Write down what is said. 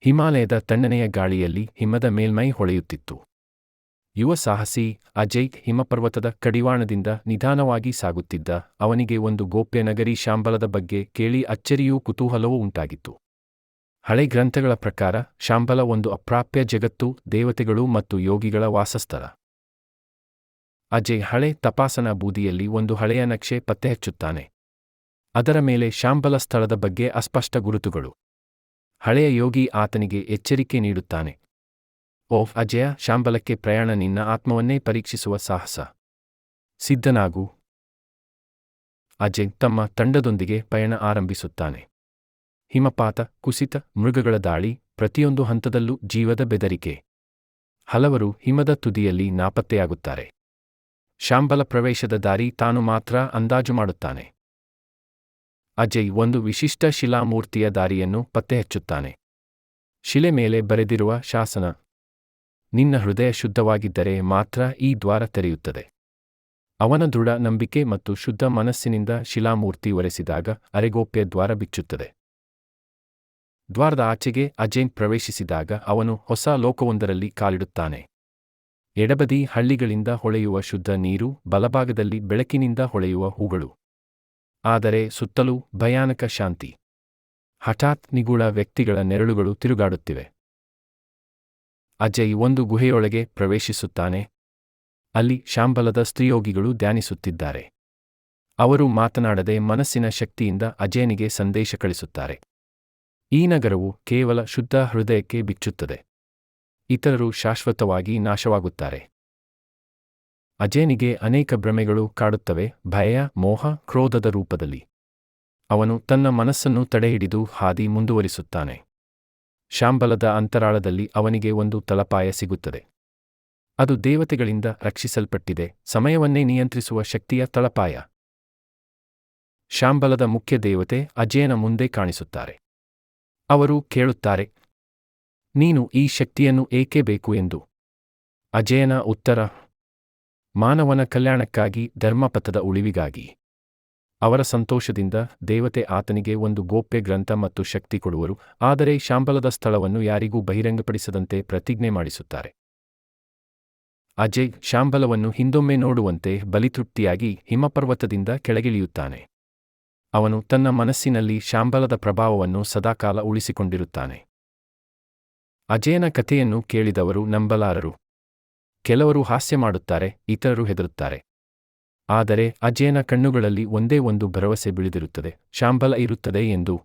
ಹಿಮಾಲಯದ ತಣ್ಣನೆಯ ಗಾಳಿಯಲ್ಲಿ ಹಿಮದ ಮೇಲ್ಮೈ ಹೊಳೆಯುತ್ತಿತ್ತು. ಯುವ ಸಾಹಸಿ ಅಜಯ್ ಹಿಮಪರ್ವತದ ಕಡಿವಾಣದಿಂದ ನಿಧಾನವಾಗಿ ಸಾಗುತ್ತಿದ್ದ. ಅವನಿಗೆ ಒಂದು ಗೋಪ್ಯ ನಗರಿ ಶಾಂಬಲದ ಬಗ್ಗೆ ಕೇಳಿ ಅಚ್ಚರಿಯೂ ಕುತೂಹಲವೂ ಉಂಟಾಗಿತ್ತು. ಹಳೆ ಗ್ರಂಥಗಳ ಪ್ರಕಾರ ಶಾಂಬಲ ಒಂದು ಅಪ್ರಾಪ್ಯ ಜಗತ್ತು, ದೇವತೆಗಳು ಮತ್ತು ಯೋಗಿಗಳ ವಾಸಸ್ಥಳ. ಅಜಯ್ ಹಳೆ ತಪಾಸಣಾ ಬೂದಿಯಲ್ಲಿ ಒಂದು ಹಳೆಯ ನಕ್ಷೆ ಪತ್ತೆಹಚ್ಚುತ್ತಾನೆ. ಅದರ ಮೇಲೆ ಶಾಂಬಲ ಸ್ಥಳದ ಬಗ್ಗೆ ಅಸ್ಪಷ್ಟ ಗುರುತುಗಳು. ಹಳೆಯ ಯೋಗಿ ಆತನಿಗೆ ಎಚ್ಚರಿಕೆ ನೀಡುತ್ತಾನೆ. ಓಹ್ ಅಜಯ, ಶಾಂಬಲಕ್ಕೆ ಪ್ರಯಾಣ ನಿನ್ನ ಆತ್ಮವನ್ನೇ ಪರೀಕ್ಷಿಸುವ ಸಾಹಸ. ಸಿದ್ಧನಾಗು. ಅಜಯ್ ತಮ್ಮ ತಂಡದೊಂದಿಗೆ ಪಯಣ ಆರಂಭಿಸುತ್ತಾನೆ. ಹಿಮಪಾತ, ಕುಸಿತ, ಮೃಗಗಳ ದಾಳಿ, ಪ್ರತಿಯೊಂದು ಹಂತದಲ್ಲೂ ಜೀವದ ಬೆದರಿಕೆ. ಹಲವರು ಹಿಮದ ತುದಿಯಲ್ಲಿ ನಾಪತ್ತೆಯಾಗುತ್ತಾರೆ. ಶಾಂಬಲ ಪ್ರವೇಶದ ದಾರಿ ತಾನು ಮಾತ್ರ ಅಂದಾಜು ಮಾಡುತ್ತಾನೆ. ಅಜಯ್ ಒಂದು ವಿಶಿಷ್ಟ ಶಿಲಾಮೂರ್ತಿಯ ದಾರಿಯನ್ನು ಪತ್ತೆಹಚ್ಚುತ್ತಾನೆ. ಶಿಲೆ ಮೇಲೆ ಬರೆದಿರುವ ಶಾಸನ. ನಿನ್ನ ಹೃದಯ ಶುದ್ಧವಾಗಿದ್ದರೆ ಮಾತ್ರ ಈ ದ್ವಾರ ತೆರೆಯುತ್ತದೆ. ಅವನ ದೃಢ ನಂಬಿಕೆ ಮತ್ತು ಶುದ್ಧ ಮನಸ್ಸಿನಿಂದ ಶಿಲಾಮೂರ್ತಿ ಒರೆಸಿದಾಗ ಅರೆಗೋಪ್ಯ ದ್ವಾರ ಬಿಚ್ಚುತ್ತದೆ. ದ್ವಾರದ ಆಚೆಗೆ ಅಜಯ್ ಪ್ರವೇಶಿಸಿದಾಗ ಅವನು ಹೊಸ ಲೋಕವೊಂದರಲ್ಲಿ ಕಾಲಿಡುತ್ತಾನೆ. ಎಡಬದಿ ಹಳ್ಳಿಗಳಿಂದ ಹೊಳೆಯುವ ಶುದ್ಧ ನೀರು, ಬಲಭಾಗದಲ್ಲಿ ಬೆಳಕಿನಿಂದ ಹೊಳೆಯುವ ಹೂಗಳು. ಆದರೆ ಸುತ್ತಲೂ ಭಯಾನಕ ಶಾಂತಿ. ಹಠಾತ್ ನಿಗೂಢ ವ್ಯಕ್ತಿಗಳ ನೆರಳುಗಳು ತಿರುಗಾಡುತ್ತಿವೆ. ಅಜಯ್ ಒಂದು ಗುಹೆಯೊಳಗೆ ಪ್ರವೇಶಿಸುತ್ತಾನೆ. ಅಲ್ಲಿ ಶಾಂಬಲದ ಸ್ತ್ರೀಯೋಗಿಗಳು ಧ್ಯಾನಿಸುತ್ತಿದ್ದಾರೆ. ಅವರು ಮಾತನಾಡದೆ ಮನಸ್ಸಿನ ಶಕ್ತಿಯಿಂದ ಅಜಯನಿಗೆ ಸಂದೇಶ ಕಳಿಸುತ್ತಾರೆ. ಈ ನಗರವು ಕೇವಲ ಶುದ್ಧ ಹೃದಯಕ್ಕೆ ಬಿಚ್ಚುತ್ತದೆ. ಇತರರು ಶಾಶ್ವತವಾಗಿ ನಾಶವಾಗುತ್ತಾರೆ. ಅಜಯನಿಗೆ ಅನೇಕ ಭ್ರಮೆಗಳು ಕಾಡುತ್ತವೆ, ಭಯ, ಮೋಹ, ಕ್ರೋಧದ ರೂಪದಲ್ಲಿ. ಅವನು ತನ್ನ ಮನಸ್ಸನ್ನು ತಡೆಹಿಡಿದು ಹಾದಿ ಮುಂದುವರಿಸುತ್ತಾನೆ. ಶಾಂಬಲದ ಅಂತರಾಳದಲ್ಲಿ ಅವನಿಗೆ ಒಂದು ತಳಪಾಯ ಸಿಗುತ್ತದೆ. ಅದು ದೇವತೆಗಳಿಂದ ರಕ್ಷಿಸಲ್ಪಟ್ಟಿದೆ, ಸಮಯವನ್ನೇ ನಿಯಂತ್ರಿಸುವ ಶಕ್ತಿಯ ತಳಪಾಯ. ಶಾಂಬಲದ ಮುಖ್ಯ ದೇವತೆ ಅಜಯನ ಮುಂದೆ ಕಾಣಿಸುತ್ತಾರೆ. ಅವರು ಕೇಳುತ್ತಾರೆ, ನೀನು ಈ ಶಕ್ತಿಯನ್ನು ಏಕೆ ಬೇಕು ಎಂದು. ಅಜಯನ ಉತ್ತರ, ಮಾನವನ ಕಲ್ಯಾಣಕ್ಕಾಗಿ, ಧರ್ಮಪಥದ ಉಳಿವಿಗಾಗಿ. ಅವರ ಸಂತೋಷದಿಂದ ದೇವತೆ ಆತನಿಗೆ ಒಂದು ಗೋಪ್ಯ ಗ್ರಂಥ ಮತ್ತು ಶಕ್ತಿ ಕೊಡುವರು, ಆದರೆ ಶಾಂಬಲದ ಸ್ಥಳವನ್ನು ಯಾರಿಗೂ ಬಹಿರಂಗಪಡಿಸದಂತೆ ಪ್ರತಿಜ್ಞೆ ಮಾಡಿಸುತ್ತಾರೆ. ಅಜಯ್ ಶಾಂಬಲವನ್ನು ಹಿಂದೊಮ್ಮೆ ನೋಡುವಂತೆ ಬಲಿತೃಪ್ತಿಯಾಗಿ ಹಿಮಪರ್ವತದಿಂದ ಕೆಳಗಿಳಿಯುತ್ತಾನೆ. ಅವನು ತನ್ನ ಮನಸ್ಸಿನಲ್ಲಿ ಶಾಂಬಲದ ಪ್ರಭಾವವನ್ನು ಸದಾಕಾಲ ಉಳಿಸಿಕೊಂಡಿರುತ್ತಾನೆ. ಅಜಯನ ಕಥೆಯನ್ನು ಕೇಳಿದವರು ನಂಬಲಾರರು. ಕೆಲವರು ಹಾಸ್ಯ ಮಾಡುತ್ತಾರೆ, ಇತರರು ಹೆದರುತ್ತಾರೆ. ಆದರೆ ಅಜಯನ ಕಣ್ಣುಗಳಲ್ಲಿ ಒಂದೇ ಒಂದು ಭರವಸೆ ಬಿಳಿದಿರುತ್ತದೆ, ಶಾಂಬಲ ಇರುತ್ತದೆ ಎಂದು.